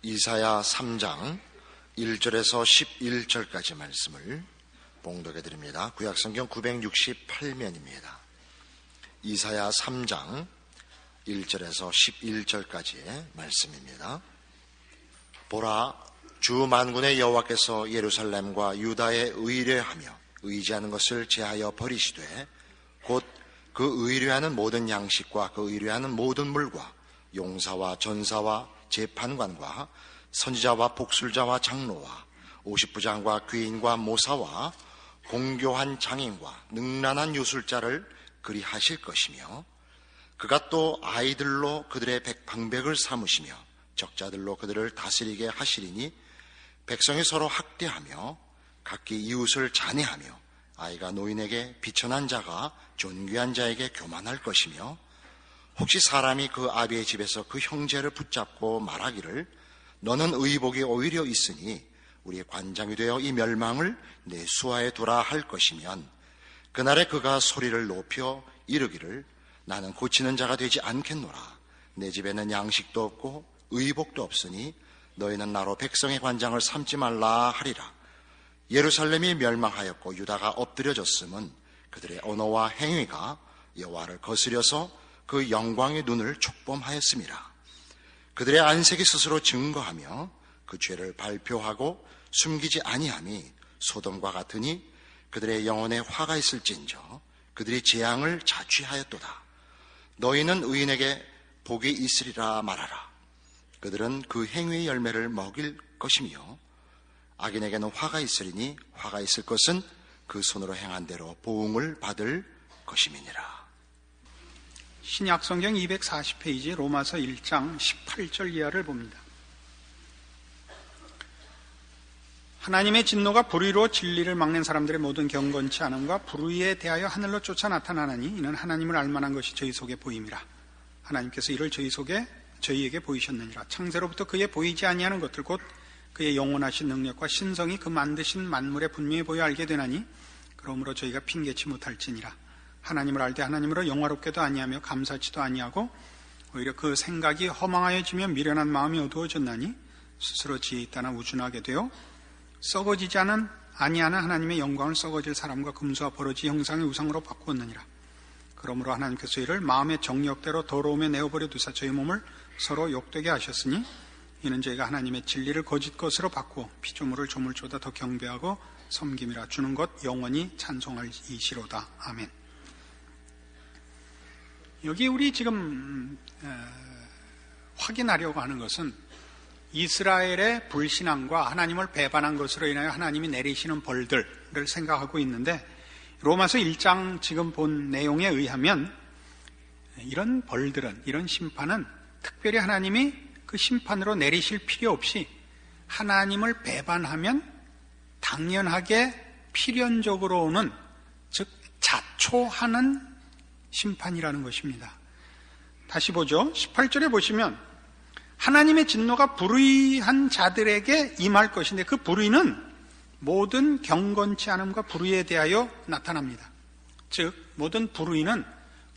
이사야 3장 1절에서 11절까지 말씀을 봉독해 드립니다. 구약성경 968면입니다. 이사야 3장 1절에서 11절까지의 말씀입니다. 보라, 주 만군의 여호와께서 예루살렘과 유다에 의뢰하며 의지하는 것을 제하여 버리시되 곧 그 의뢰하는 모든 양식과 그 의뢰하는 모든 물과 용사와 전사와 재판관과 선지자와 복술자와 장로와 50부장과 귀인과 모사와 공교한 장인과 능란한 유술자를 그리하실 것이며 그가 또 아이들로 그들의 방백을 삼으시며 적자들로 그들을 다스리게 하시리니 백성이 서로 학대하며 각기 이웃을 잔해하며 아이가 노인에게 비천한 자가 존귀한 자에게 교만할 것이며 혹시 사람이 그 아비의 집에서 그 형제를 붙잡고 말하기를 너는 의복이 오히려 있으니 우리의 관장이 되어 이 멸망을 내 수하에 두라 할 것이면 그날에 그가 소리를 높여 이르기를 나는 고치는 자가 되지 않겠노라. 내 집에는 양식도 없고 의복도 없으니 너희는 나로 백성의 관장을 삼지 말라 하리라. 예루살렘이 멸망하였고 유다가 엎드려졌음은 그들의 언어와 행위가 여호와를 거스려서 그 영광의 눈을 촉범하였음이라. 그들의 안색이 스스로 증거하며 그 죄를 발표하고 숨기지 아니함이 소돔과 같으니 그들의 영혼에 화가 있을진저 그들이 재앙을 자취하였도다. 너희는 의인에게 복이 있으리라 말하라. 그들은 그 행위의 열매를 먹일 것이며 악인에게는 화가 있으리니 화가 있을 것은 그 손으로 행한 대로 보응을 받을 것임이니라. 신약 성경 240페이지 로마서 1장 18절 이하를 봅니다. 하나님의 진노가 불의로 진리를 막는 사람들의 모든 경건치 않음과 불의에 대하여 하늘로 쫓아 나타나나니 이는 하나님을 알만한 것이 저희 속에 보임이라. 하나님께서 이를 저희에게 보이셨느니라. 창세로부터 그의 보이지 아니하는 것들 곧 그의 영원하신 능력과 신성이 그 만드신 만물에 분명히 보여 알게 되나니 그러므로 저희가 핑계치 못할지니라. 하나님을 알 때 하나님으로 영화롭게도 아니하며 감사치도 아니하고 오히려 그 생각이 허망하여지며 미련한 마음이 어두워졌나니 스스로 지혜 있다나 우준하게 되어 썩어지지 아니하는 하나님의 영광을 썩어질 사람과 금수와 버러지 형상의 우상으로 바꾸었느니라. 그러므로 하나님께서 이를 마음의 정욕대로 더러움에 내어버려 두사 저희 몸을 서로 욕되게 하셨으니 이는 저희가 하나님의 진리를 거짓 것으로 바꾸어 피조물을 조물보다 더 경배하고 섬김이라. 주는 것 영원히 찬송할 이시로다. 아멘. 여기 우리 지금 확인하려고 하는 것은 이스라엘의 불신앙과 하나님을 배반한 것으로 인하여 하나님이 내리시는 벌들을 생각하고 있는데 로마서 1장 지금 본 내용에 의하면 이런 벌들은, 이런 심판은 특별히 하나님이 그 심판으로 내리실 필요 없이 하나님을 배반하면 당연하게 필연적으로 오는, 즉 자초하는 심판이라는 것입니다. 다시 보죠. 18절에 보시면 하나님의 진노가 불의한 자들에게 임할 것인데 그 불의는 모든 경건치 않음과 불의에 대하여 나타납니다. 즉 모든 불의는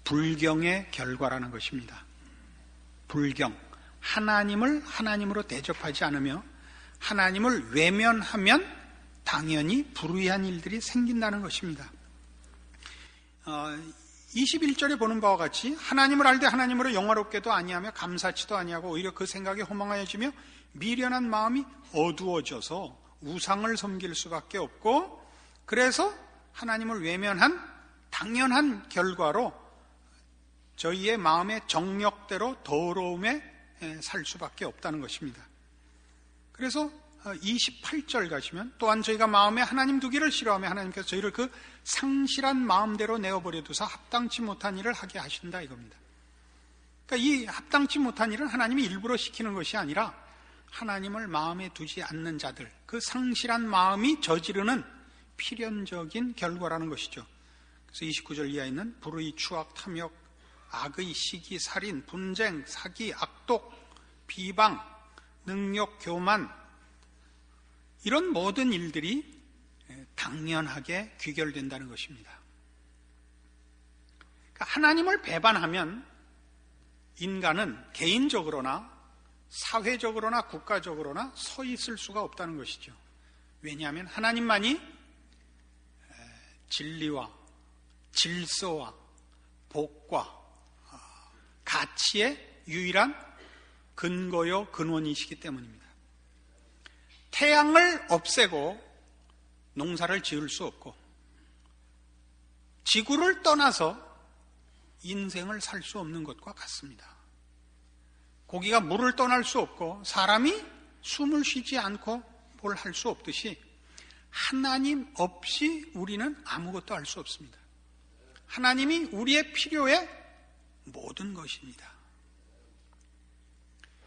불경의 결과라는 것입니다. 불경, 하나님을 하나님으로 대접하지 않으며 하나님을 외면하면 당연히 불의한 일들이 생긴다는 것입니다. 21절에 보는 바와 같이 하나님을 알 때 하나님으로 영화롭게도 아니하며 감사치도 아니하고 오히려 그 생각이 허망하여지며 미련한 마음이 어두워져서 우상을 섬길 수밖에 없고 그래서 하나님을 외면한 당연한 결과로 저희의 마음의 정욕대로 더러움에 살 수밖에 없다는 것입니다. 그래서 28절 가시면 또한 저희가 마음에 하나님 두기를 싫어하며 하나님께서 저희를 그 상실한 마음대로 내어버려 두사 합당치 못한 일을 하게 하신다 이겁니다. 그러니까 이 합당치 못한 일은 하나님이 일부러 시키는 것이 아니라 하나님을 마음에 두지 않는 자들, 그 상실한 마음이 저지르는 필연적인 결과라는 것이죠. 그래서 29절 이하에 있는 불의, 추악, 탐욕, 악의, 시기, 살인, 분쟁, 사기, 악독, 비방, 능욕, 교만 이런 모든 일들이 당연하게 귀결된다는 것입니다. 그러니까 하나님을 배반하면 인간은 개인적으로나 사회적으로나 국가적으로나 서 있을 수가 없다는 것이죠. 왜냐하면 하나님만이 진리와 질서와 복과 가치의 유일한 근거요 근원이시기 때문입니다. 태양을 없애고 농사를 지을 수 없고 지구를 떠나서 인생을 살 수 없는 것과 같습니다. 고기가 물을 떠날 수 없고 사람이 숨을 쉬지 않고 뭘 할 수 없듯이 하나님 없이 우리는 아무것도 할 수 없습니다. 하나님이 우리의 필요의 모든 것입니다.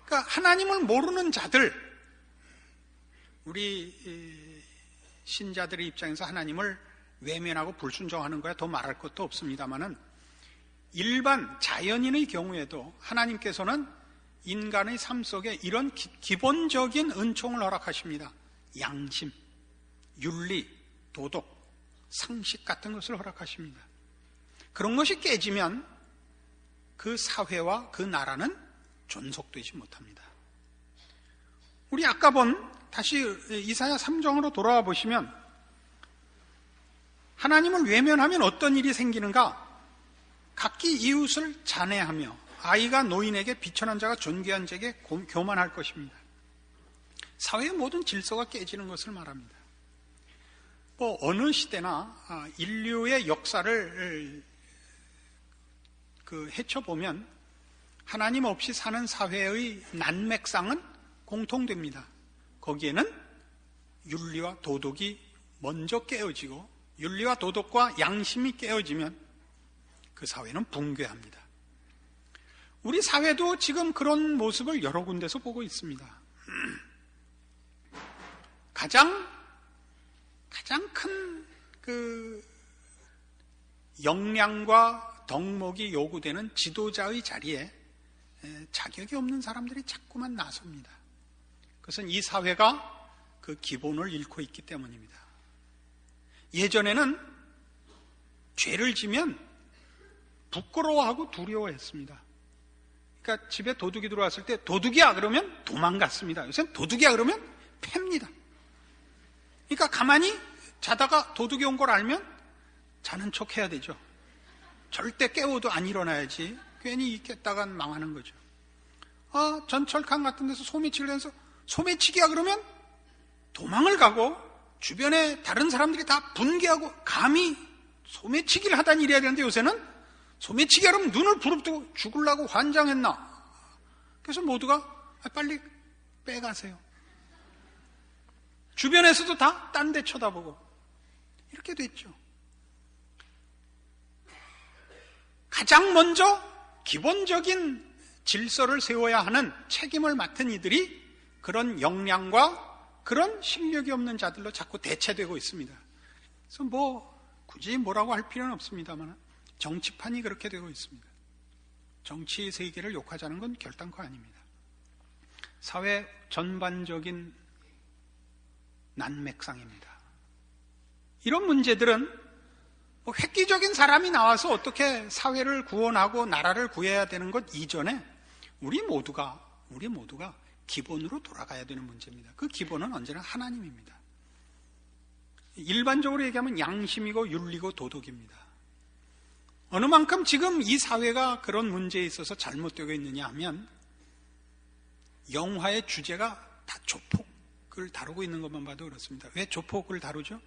그러니까 하나님을 모르는 자들, 우리 신자들의 입장에서 하나님을 외면하고 불순종하는 거야 더 말할 것도 없습니다만은 일반 자연인의 경우에도 하나님께서는 인간의 삶 속에 이런 기본적인 은총을 허락하십니다. 양심, 윤리, 도덕, 상식 같은 것을 허락하십니다. 그런 것이 깨지면 그 사회와 그 나라는 존속되지 못합니다. 우리 아까 본 다시 이사야 3장으로 돌아와 보시면 하나님을 외면하면 어떤 일이 생기는가? 각기 이웃을 잔해하며 아이가 노인에게 비천한 자가 존귀한 자에게 교만할 것입니다. 사회의 모든 질서가 깨지는 것을 말합니다. 어느 시대나 인류의 역사를 헤쳐보면 하나님 없이 사는 사회의 난맥상은 공통됩니다. 거기에는 윤리와 도덕이 먼저 깨어지고 윤리와 도덕과 양심이 깨어지면 그 사회는 붕괴합니다. 우리 사회도 지금 그런 모습을 여러 군데서 보고 있습니다. 가장 큰 역량과 덕목이 요구되는 지도자의 자리에 자격이 없는 사람들이 자꾸만 나섭니다. 그것은 이 사회가 그 기본을 잃고 있기 때문입니다. 예전에는 죄를 지면 부끄러워하고 두려워했습니다. 그러니까 집에 도둑이 들어왔을 때 도둑이야 그러면 도망갔습니다. 요새는 도둑이야 그러면 팹니다. 그러니까 가만히 자다가 도둑이 온 걸 알면 자는 척 해야 되죠. 절대 깨워도 안 일어나야지. 괜히 깼다간 망하는 거죠. 전철칸 같은 데서 소매치기를 해서 소매치기야 그러면 도망을 가고 주변에 다른 사람들이 다 분개하고 감히 소매치기를 하다니 이래야 되는데 요새는 소매치기 하면 눈을 부릅뜨고 죽으려고 환장했나. 그래서 모두가 빨리 빼가세요. 주변에서도 다 딴 데 쳐다보고 이렇게 됐죠. 가장 먼저 기본적인 질서를 세워야 하는 책임을 맡은 이들이 그런 역량과 그런 실력이 없는 자들로 자꾸 대체되고 있습니다. 그래서 굳이 뭐라고 할 필요는 없습니다만 정치판이 그렇게 되고 있습니다. 정치 세계를 욕하자는 건 결단코 아닙니다. 사회 전반적인 난맥상입니다. 이런 문제들은 획기적인 사람이 나와서 어떻게 사회를 구원하고 나라를 구해야 되는 것 이전에 우리 모두가 기본으로 돌아가야 되는 문제입니다. 그 기본은 언제나 하나님입니다. 일반적으로 얘기하면 양심이고 윤리고 도덕입니다. 어느 만큼 지금 이 사회가 그런 문제에 있어서 잘못되고 있느냐 하면 영화의 주제가 다 조폭을 다루고 있는 것만 봐도 그렇습니다. 왜 조폭을 다루죠?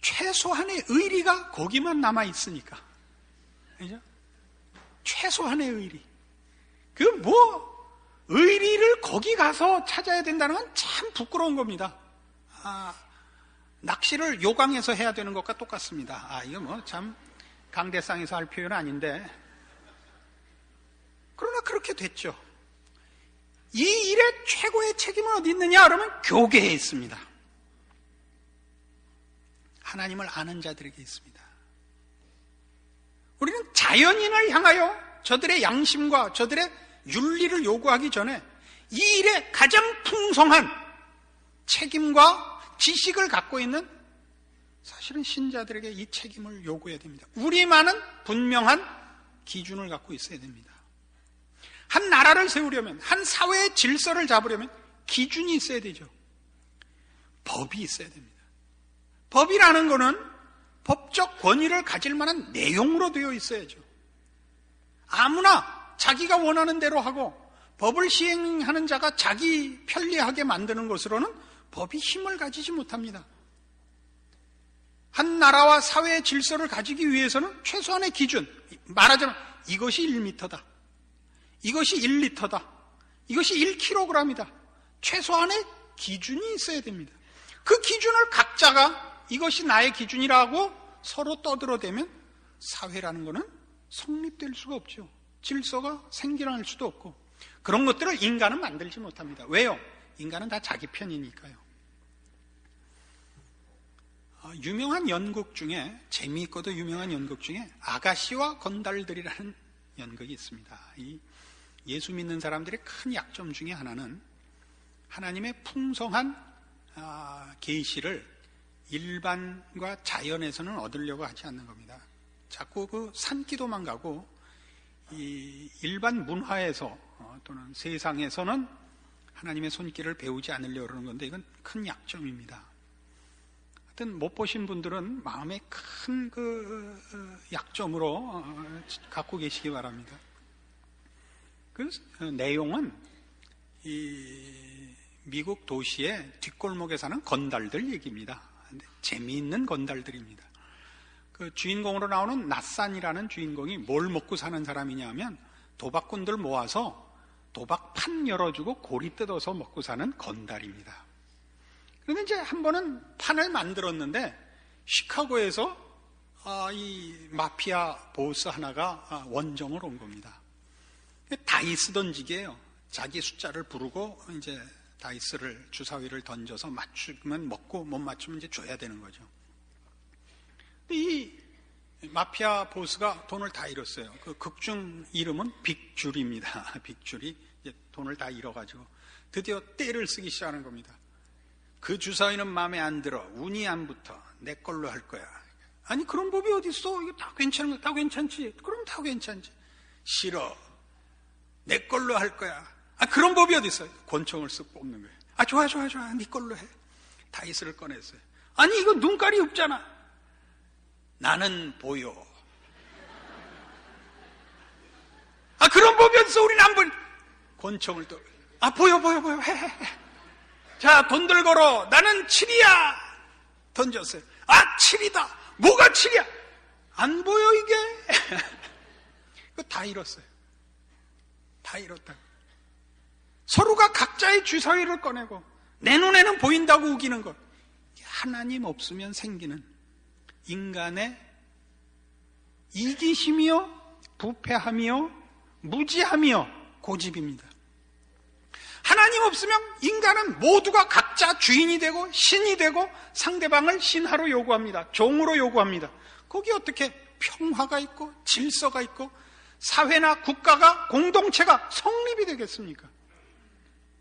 최소한의 의리가 거기만 남아있으니까. 그죠? 최소한의 의리. 의리를 거기 가서 찾아야 된다는 건 참 부끄러운 겁니다. 낚시를 요강에서 해야 되는 것과 똑같습니다. 이거 참 강대상에서 할 표현은 아닌데. 그러나 그렇게 됐죠. 이 일의 최고의 책임은 어디 있느냐? 그러면 교계에 있습니다. 하나님을 아는 자들에게 있습니다. 우리는 자연인을 향하여 저들의 양심과 저들의 윤리를 요구하기 전에 이 일에 가장 풍성한 책임과 지식을 갖고 있는 사실은 신자들에게 이 책임을 요구해야 됩니다. 우리만은 분명한 기준을 갖고 있어야 됩니다. 한 나라를 세우려면, 한 사회의 질서를 잡으려면 기준이 있어야 되죠. 법이 있어야 됩니다. 법이라는 것은 법적 권위를 가질 만한 내용으로 되어 있어야죠. 아무나 자기가 원하는 대로 하고 법을 시행하는 자가 자기 편리하게 만드는 것으로는 법이 힘을 가지지 못합니다. 한 나라와 사회의 질서를 가지기 위해서는 최소한의 기준, 말하자면 이것이 1m다, 이것이 1리터다, 이것이 1kg이다. 최소한의 기준이 있어야 됩니다. 그 기준을 각자가 이것이 나의 기준이라고 서로 떠들어대면 사회라는 것은 성립될 수가 없죠. 질서가 생겨날 수도 없고, 그런 것들을 인간은 만들지 못합니다. 왜요? 인간은 다 자기 편이니까요. 유명한 연극 중에, 재미있고도 유명한 연극 중에 아가씨와 건달들이라는 연극이 있습니다. 이 예수 믿는 사람들의 큰 약점 중에 하나는 하나님의 풍성한 계시를 일반과 자연에서는 얻으려고 하지 않는 겁니다. 자꾸 그 산기도만 가고 이 일반 문화에서 또는 세상에서는 하나님의 손길을 배우지 않으려고 그러는 건데, 이건 큰 약점입니다. 하여튼 못 보신 분들은 마음에 큰 그 약점으로 갖고 계시기 바랍니다. 그 내용은 이 미국 도시의 뒷골목에 사는 건달들 얘기입니다. 재미있는 건달들입니다. 그 주인공으로 나오는 낫산이라는 주인공이 뭘 먹고 사는 사람이냐 하면 도박꾼들 모아서 도박판 열어주고 고리 뜯어서 먹고 사는 건달입니다. 그런데 이제 한 번은 판을 만들었는데 시카고에서 이 마피아 보스 하나가 원정을 온 겁니다. 다이스 던지기예요. 자기 숫자를 부르고 이제 다이스를 주사위를 던져서 맞추면 먹고 못 맞추면 이제 줘야 되는 거죠. 근데 이 마피아 보스가 돈을 다 잃었어요. 그 극중 이름은 빅줄입니다. 빅줄이 이제 돈을 다 잃어가지고 드디어 떼를 쓰기 시작하는 겁니다. 그 주사위는 마음에 안 들어. 운이 안 붙어. 내 걸로 할 거야. 아니, 그런 법이 어디 있어? 이거 다 괜찮은 거, 다 괜찮지? 그럼 다 괜찮지. 싫어. 내 걸로 할 거야. 그런 법이 어디 있어? 권총을 쓱 뽑는 거예요. 좋아. 네 걸로 해. 다이스를 꺼냈어요. 아니, 이거 눈깔이 없잖아. 나는 보여. 그런 법이 어디 있어? 우리는 안 보여. 권총을 또. 보여. 해. 자, 돈들 걸어. 나는 7이야. 던졌어요. 7이다. 뭐가 7이야? 안 보여, 이게. 그거 다 잃었어요. 다 잃었다. 서로가 각자의 주사위를 꺼내고 내 눈에는 보인다고 우기는 것. 하나님 없으면 생기는 인간의 이기심이요, 부패함이요, 무지함이요, 고집입니다. 하나님 없으면 인간은 모두가 각자 주인이 되고 신이 되고 상대방을 신하로 요구합니다. 종으로 요구합니다. 거기 어떻게 평화가 있고 질서가 있고 사회나 국가가 공동체가 성립이 되겠습니까?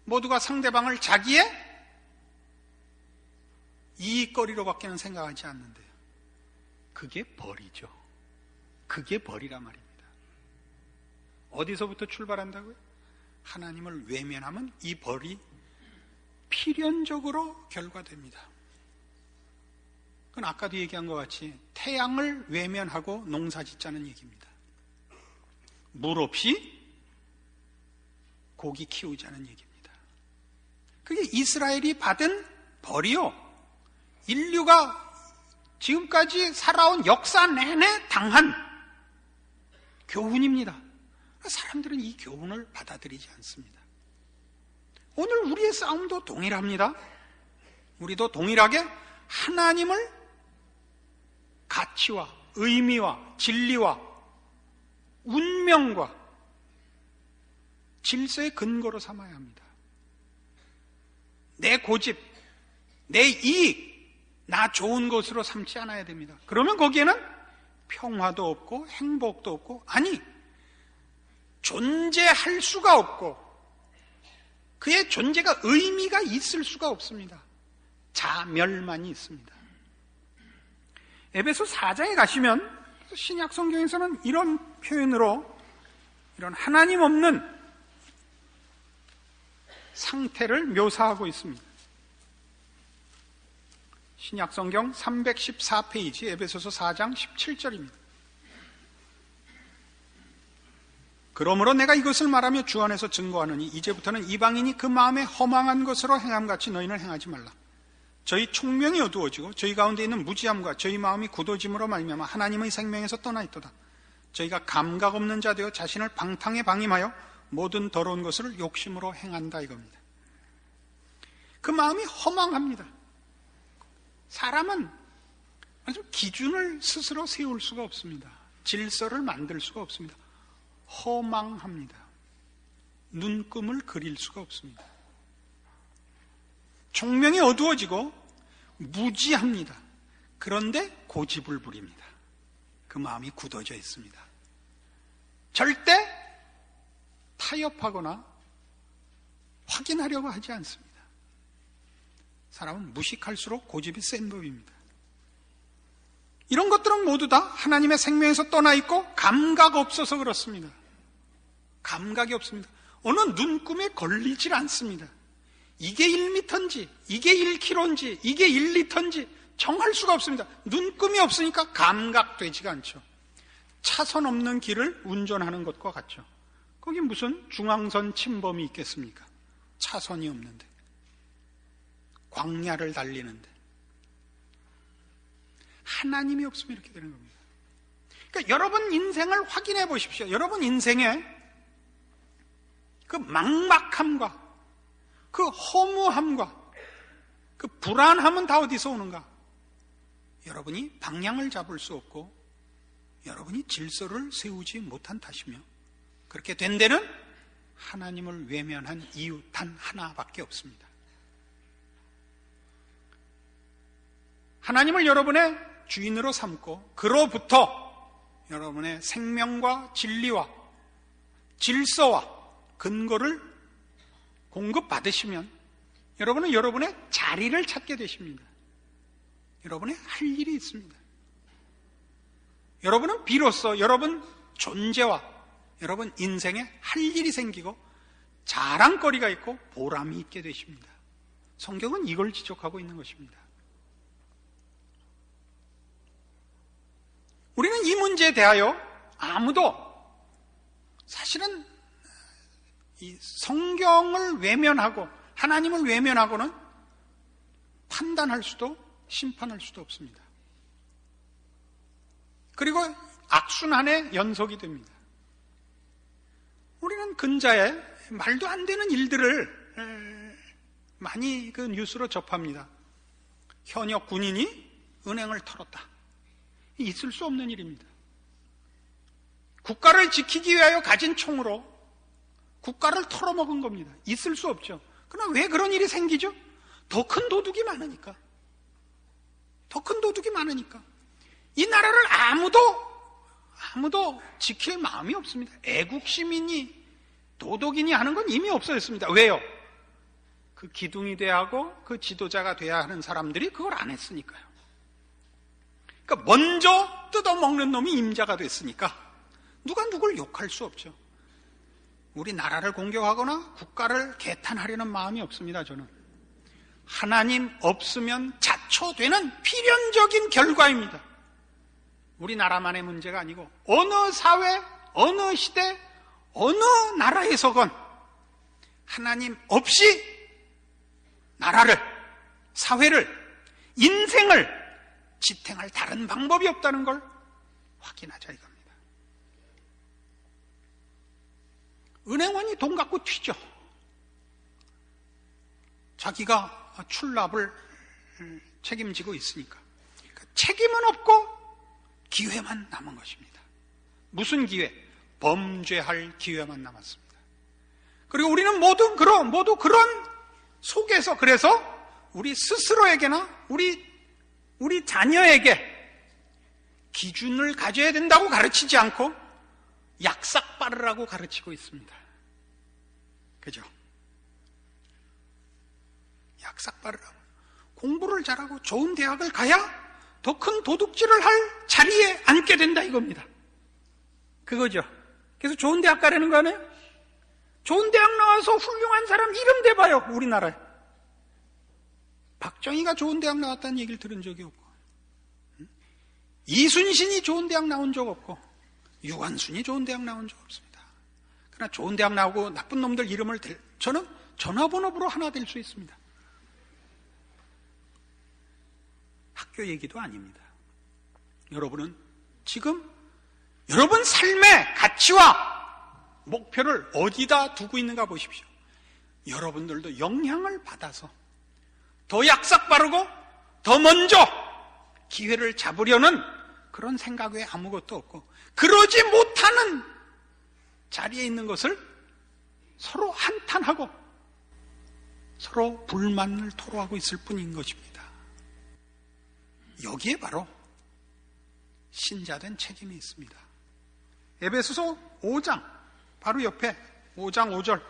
모두가 상대방을 자기의 이익거리로밖에는 생각하지 않는데요. 그게 벌이죠. 그게 벌이란 말입니다. 어디서부터 출발한다고요? 하나님을 외면하면 이 벌이 필연적으로 결과됩니다. 그건 아까도 얘기한 것 같이 태양을 외면하고 농사 짓자는 얘기입니다. 물 없이 고기 키우자는 얘기입니다. 그게 이스라엘이 받은 벌이요, 인류가 지금까지 살아온 역사 내내 당한 교훈입니다. 사람들은 이 교훈을 받아들이지 않습니다. 오늘 우리의 싸움도 동일합니다. 우리도 동일하게 하나님을 가치와 의미와 진리와 운명과 질서의 근거로 삼아야 합니다. 내 고집, 내 이익, 나 좋은 것으로 삼지 않아야 됩니다. 그러면 거기에는 평화도 없고 행복도 없고, 아니, 존재할 수가 없고 그의 존재가 의미가 있을 수가 없습니다. 자멸만이 있습니다. 에베소 4장에 가시면 신약 성경에서는 이런 표현으로, 이런 하나님 없는 상태를 묘사하고 있습니다. 신약성경 314페이지 에베소서 4장 17절입니다. 그러므로 내가 이것을 말하며 주 안에서 증거하느니 이제부터는 이방인이 그 마음에 허망한 것으로 행함같이 너희는 행하지 말라. 저희 총명이 어두워지고 저희 가운데 있는 무지함과 저희 마음이 굳어짐으로 말미암아 하나님의 생명에서 떠나 있도다. 저희가 감각 없는 자 되어 자신을 방탕에 방임하여 모든 더러운 것을 욕심으로 행한다 이겁니다. 그 마음이 허망합니다. 사람은 아주 기준을 스스로 세울 수가 없습니다. 질서를 만들 수가 없습니다. 허망합니다. 눈금을 그릴 수가 없습니다. 총명이 어두워지고 무지합니다. 그런데 고집을 부립니다. 그 마음이 굳어져 있습니다. 절대 타협하거나 확인하려고 하지 않습니다. 사람은 무식할수록 고집이 센 법입니다. 이런 것들은 모두 다 하나님의 생명에서 떠나 있고 감각 없어서 그렇습니다. 감각이 없습니다. 어느 눈금에 걸리질 않습니다. 이게 1m인지 이게 1kg인지 이게 1리터인지 정할 수가 없습니다. 눈금이 없으니까 감각되지가 않죠. 차선 없는 길을 운전하는 것과 같죠. 거기 무슨 중앙선 침범이 있겠습니까? 차선이 없는데, 광야를 달리는데. 하나님이 없으면 이렇게 되는 겁니다. 그러니까 여러분 인생을 확인해 보십시오. 여러분 인생에 그 막막함과 그 허무함과 그 불안함은 다 어디서 오는가? 여러분이 방향을 잡을 수 없고 여러분이 질서를 세우지 못한 탓이며, 그렇게 된 데는 하나님을 외면한 이유 단 하나밖에 없습니다. 하나님을 여러분의 주인으로 삼고 그로부터 여러분의 생명과 진리와 질서와 근거를 공급받으시면 여러분은 여러분의 자리를 찾게 되십니다. 여러분의 할 일이 있습니다. 여러분은 비로소 여러분 존재와 여러분 인생에 할 일이 생기고 자랑거리가 있고 보람이 있게 되십니다. 성경은 이걸 지적하고 있는 것입니다. 우리는 이 문제에 대하여 아무도 사실은 이 성경을 외면하고 하나님을 외면하고는 판단할 수도 심판할 수도 없습니다. 그리고 악순환의 연속이 됩니다. 우리는 근자에 말도 안 되는 일들을 많이 그 뉴스로 접합니다. 현역 군인이 은행을 털었다. 있을 수 없는 일입니다. 국가를 지키기 위하여 가진 총으로 국가를 털어먹은 겁니다. 있을 수 없죠. 그러나 왜 그런 일이 생기죠? 더 큰 도둑이 많으니까. 더 큰 도둑이 많으니까. 이 나라를 아무도 지킬 마음이 없습니다. 애국시민이 도덕인이 하는 건 이미 없어졌습니다. 왜요? 그 기둥이 돼야 하고 그 지도자가 돼야 하는 사람들이 그걸 안 했으니까요. 그러니까 먼저 뜯어먹는 놈이 임자가 됐으니까 누가 누굴 욕할 수 없죠. 우리 나라를 공격하거나 국가를 개탄하려는 마음이 없습니다. 저는 하나님 없으면 자초되는 필연적인 결과입니다. 우리나라만의 문제가 아니고 어느 사회, 어느 시대, 어느 나라에서건 하나님 없이 나라를, 사회를, 인생을 지탱할 다른 방법이 없다는 걸 확인하자 이겁니다. 은행원이 돈 갖고 튀죠. 자기가 출납을 책임지고 있으니까. 그러니까 책임은 없고 기회만 남은 것입니다. 무슨 기회? 범죄할 기회만 남았습니다. 그리고 우리는 모두 그런 속에서, 그래서 우리 스스로에게나 우리 자녀에게 기준을 가져야 된다고 가르치지 않고 약삭 빠르라고 가르치고 있습니다. 그죠? 약삭 빠르라고. 공부를 잘하고 좋은 대학을 가야 더 큰 도둑질을 할 자리에 앉게 된다 이겁니다. 그거죠. 그래서 좋은 대학 가려는 거 아니에요? 좋은 대학 나와서 훌륭한 사람 이름 대봐요, 우리나라에. 박정희가 좋은 대학 나왔다는 얘기를 들은 적이 없고, 이순신이 좋은 대학 나온 적 없고, 유한순이 좋은 대학 나온 적 없습니다. 그러나 좋은 대학 나오고 나쁜 놈들 이름을 저는 전화번호부로 하나 될 수 있습니다. 학교 얘기도 아닙니다. 여러분은 지금 여러분 삶의 가치와 목표를 어디다 두고 있는가 보십시오. 여러분들도 영향을 받아서 더 약삭 빠르고 더 먼저 기회를 잡으려는 그런 생각 외에 아무것도 없고, 그러지 못하는 자리에 있는 것을 서로 한탄하고 서로 불만을 토로하고 있을 뿐인 것입니다. 여기에 바로 신자된 책임이 있습니다. 에베소서 5장 바로 옆에 5장 5절,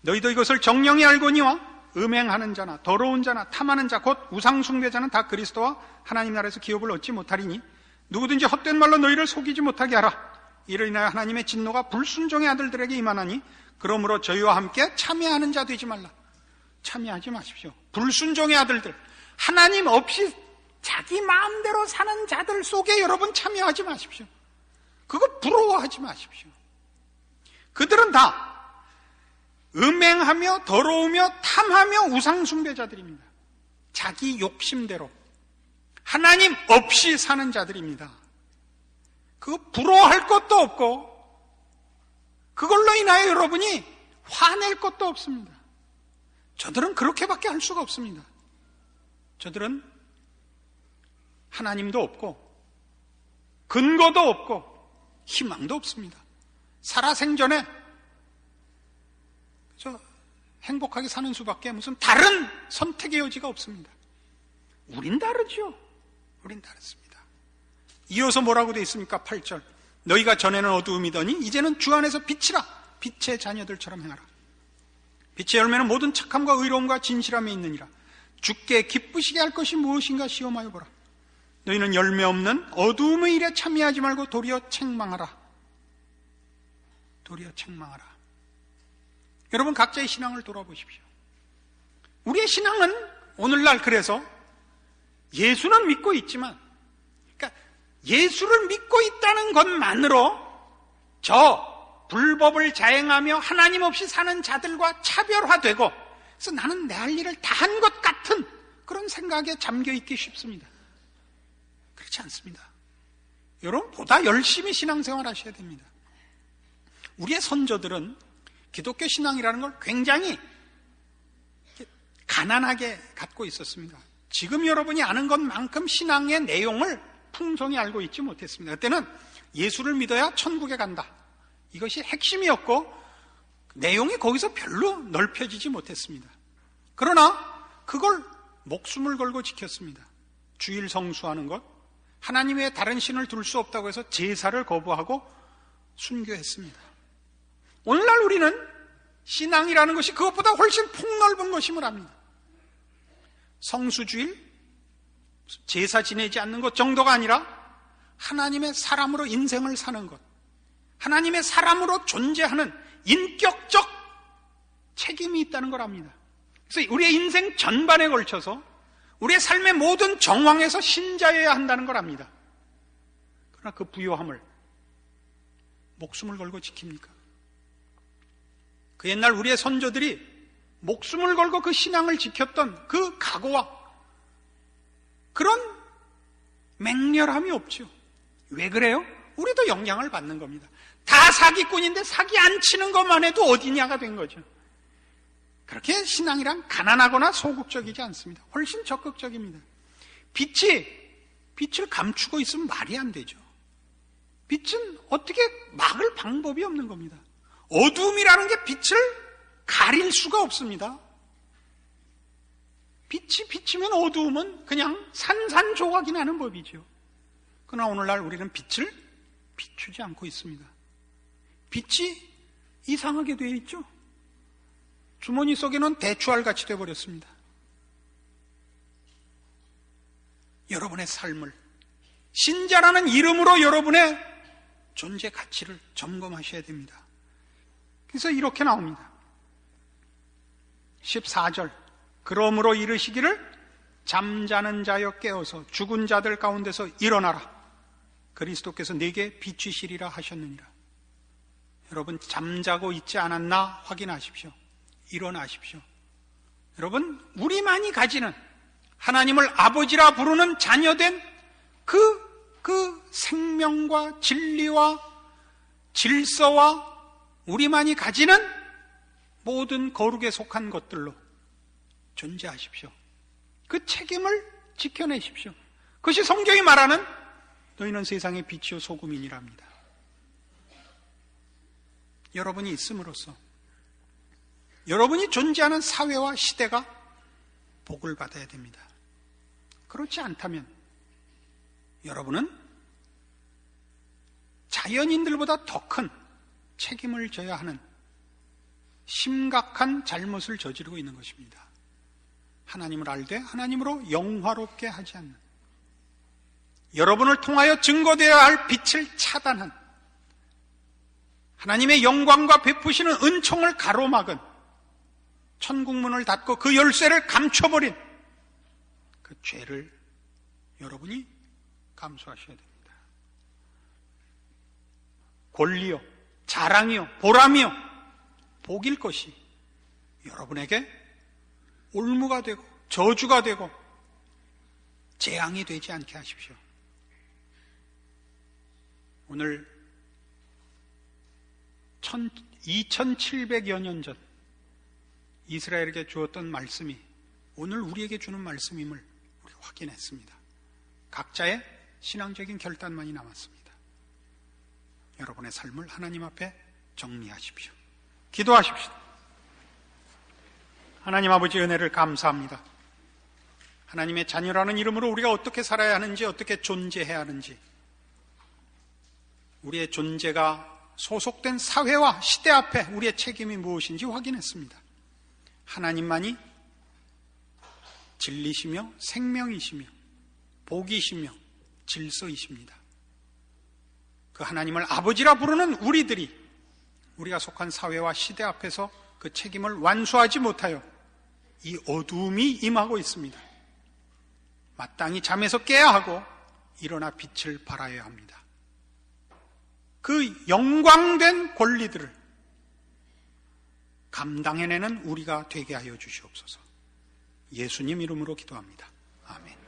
너희도 이것을 정령이 알거니와 음행하는 자나 더러운 자나 탐하는 자 곧 우상 숭배자는 다 그리스도와 하나님 나라에서 기업을 얻지 못하리니 누구든지 헛된 말로 너희를 속이지 못하게 하라. 이를 인하여 하나님의 진노가 불순종의 아들들에게 임하나니 그러므로 저희와 함께 참여하는 자 되지 말라. 참여하지 마십시오. 불순종의 아들들, 하나님 없이 자기 마음대로 사는 자들 속에 여러분 참여하지 마십시오. 그거 부러워하지 마십시오. 그들은 다 음행하며 더러우며 탐하며 우상숭배자들입니다. 자기 욕심대로 하나님 없이 사는 자들입니다. 그거 부러워할 것도 없고 그걸로 인하여 여러분이 화낼 것도 없습니다. 저들은 그렇게밖에 할 수가 없습니다. 저들은 하나님도 없고 근거도 없고 희망도 없습니다. 살아생전에 행복하게 사는 수밖에 무슨 다른 선택의 여지가 없습니다. 우린 다르죠. 우린 다릅니다. 이어서 뭐라고 되어 있습니까? 8절, 너희가 전에는 어두움이더니 이제는 주 안에서 빛이라. 빛의 자녀들처럼 행하라. 빛의 열매는 모든 착함과 의로움과 진실함에 있느니라. 주께 기쁘시게 할 것이 무엇인가 시험하여 보라. 너희는 열매 없는 어두움의 일에 참여하지 말고 도리어 책망하라. 도리어 책망하라. 여러분 각자의 신앙을 돌아보십시오. 우리의 신앙은 오늘날 그래서 예수는 믿고 있지만, 그러니까 예수를 믿고 있다는 것만으로 저 불법을 자행하며 하나님 없이 사는 자들과 차별화되고, 그래서 나는 내 할 일을 다 한 것 같은 그런 생각에 잠겨 있기 쉽습니다. 그렇지 않습니다. 여러분 보다 열심히 신앙생활 하셔야 됩니다. 우리의 선조들은 기독교 신앙이라는 걸 굉장히 가난하게 갖고 있었습니다. 지금 여러분이 아는 것만큼 신앙의 내용을 풍성히 알고 있지 못했습니다. 그때는 예수를 믿어야 천국에 간다, 이것이 핵심이었고 내용이 거기서 별로 넓혀지지 못했습니다. 그러나 그걸 목숨을 걸고 지켰습니다. 주일 성수하는 것, 하나님 외에 다른 신을 둘 수 없다고 해서 제사를 거부하고 순교했습니다. 오늘날 우리는 신앙이라는 것이 그것보다 훨씬 폭넓은 것임을 압니다. 성수주일, 제사 지내지 않는 것 정도가 아니라 하나님의 사람으로 인생을 사는 것, 하나님의 사람으로 존재하는 인격적 책임이 있다는 걸 압니다. 그래서 우리의 인생 전반에 걸쳐서 우리의 삶의 모든 정황에서 신자여야 한다는 걸 압니다. 그러나 그 부요함을 목숨을 걸고 지킵니까? 그 옛날 우리의 선조들이 목숨을 걸고 그 신앙을 지켰던 그 각오와 그런 맹렬함이 없죠. 왜 그래요? 우리도 영향을 받는 겁니다. 다 사기꾼인데 사기 안 치는 것만 해도 어디냐가 된 거죠. 그렇게 신앙이란 가난하거나 소극적이지 않습니다. 훨씬 적극적입니다. 빛을 감추고 있으면 말이 안 되죠. 빛은 어떻게 막을 방법이 없는 겁니다. 어두움이라는 게 빛을 가릴 수가 없습니다. 빛이 비치면 어두움은 그냥 산산조각이 나는 법이죠. 그러나 오늘날 우리는 빛을 비추지 않고 있습니다. 빛이 이상하게 되어 있죠. 주머니 속에는 대추알같이 되어버렸습니다. 여러분의 삶을 신자라는 이름으로 여러분의 존재 가치를 점검하셔야 됩니다. 그래서 이렇게 나옵니다. 14절. 그러므로 이르시기를 잠자는 자여 깨어서 죽은 자들 가운데서 일어나라. 그리스도께서 네게 비추시리라 하셨느니라. 여러분, 잠자고 있지 않았나 확인하십시오. 일어나십시오. 여러분, 우리만이 가지는 하나님을 아버지라 부르는 자녀된 그 생명과 진리와 질서와 우리만이 가지는 모든 거룩에 속한 것들로 존재하십시오. 그 책임을 지켜내십시오. 그것이 성경이 말하는 너희는 세상의 빛이요 소금이니랍니다. 여러분이 있음으로써 여러분이 존재하는 사회와 시대가 복을 받아야 됩니다. 그렇지 않다면 여러분은 자연인들보다 더 큰 책임을 져야 하는 심각한 잘못을 저지르고 있는 것입니다. 하나님을 알되 하나님으로 영화롭게 하지 않는, 여러분을 통하여 증거되어야 할 빛을 차단한, 하나님의 영광과 베푸시는 은총을 가로막은, 천국문을 닫고 그 열쇠를 감춰버린 그 죄를 여러분이 감수하셔야 됩니다. 권리요, 자랑이요, 보람이요, 복일 것이 여러분에게 올무가 되고 저주가 되고 재앙이 되지 않게 하십시오. 오늘 2700여 년 전 이스라엘에게 주었던 말씀이 오늘 우리에게 주는 말씀임을 우리 확인했습니다. 각자의 신앙적인 결단만이 남았습니다. 여러분의 삶을 하나님 앞에 정리하십시오. 기도하십시오. 하나님 아버지, 은혜를 감사합니다. 하나님의 자녀라는 이름으로 우리가 어떻게 살아야 하는지, 어떻게 존재해야 하는지, 우리의 존재가 소속된 사회와 시대 앞에 우리의 책임이 무엇인지 확인했습니다. 하나님만이 진리시며 생명이시며 복이시며 질서이십니다. 그 하나님을 아버지라 부르는 우리가 속한 사회와 시대 앞에서 그 책임을 완수하지 못하여 이 어두움이 임하고 있습니다. 마땅히 잠에서 깨야 하고 일어나 빛을 발하여야 합니다. 그 영광된 권리들을 감당해내는 우리가 되게 하여 주시옵소서. 예수님 이름으로 기도합니다. 아멘.